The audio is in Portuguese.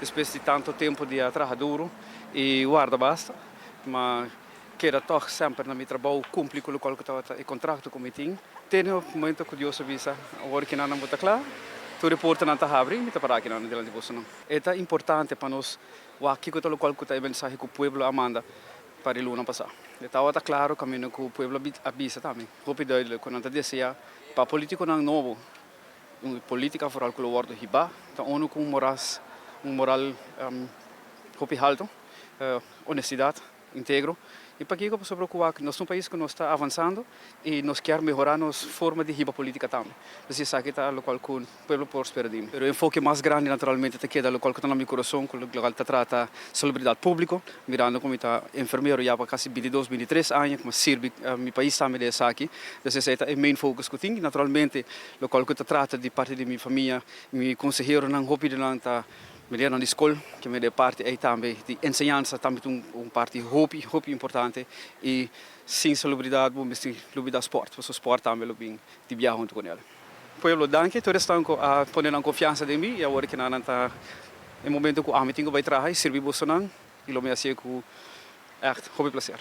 depois de tanto tempo de trabalho duro e guarda basta, mas quero toch sempre na meu trabalho cumprir com o contrato que eu tenho. Tenho um momento que eu visa agora que não está claro, tu reporta não está abrindo, me está para aqui não delante de você não. É importante para nós, o aqui que o qual que está mensagem que o povo amanda para o ano passado. Então está claro caminho que o povo avisa também. Rápido quando está dizendo para político não novo, política foral que o wordo hiba, então onu com moral alto, honestidade, íntegro. E para que eu posso preocupar que nós somos um país que nós está avançando e nós queremos melhorar nossa forma de riba política também. Então, isso aqui está o qual o povo prospera. Mas o enfoque mais grande, naturalmente, é que o qual está no meu coração, que o qual trata salubridade pública, mirando como está enfermeiro já para quase 22, 23 anos, mas serve meu país também desse aqui. Então, esse é o main focus que eu tenho. Naturalmente, o qual trata de parte de minha família, meu conselheiro não roupa de não está melhor na escola, que me dê parte aí também de ensinança, também parte hobby importante e sem salubridade, vamos dizer, clube da esporte, porque o esporte também é de viajar junto com ele. Pueblo, danke, todos estão a poner confiança em mim e agora que não está em momento que a mim tenho vai trabalhar, servir você não, e lo me hace com echt hobby placer.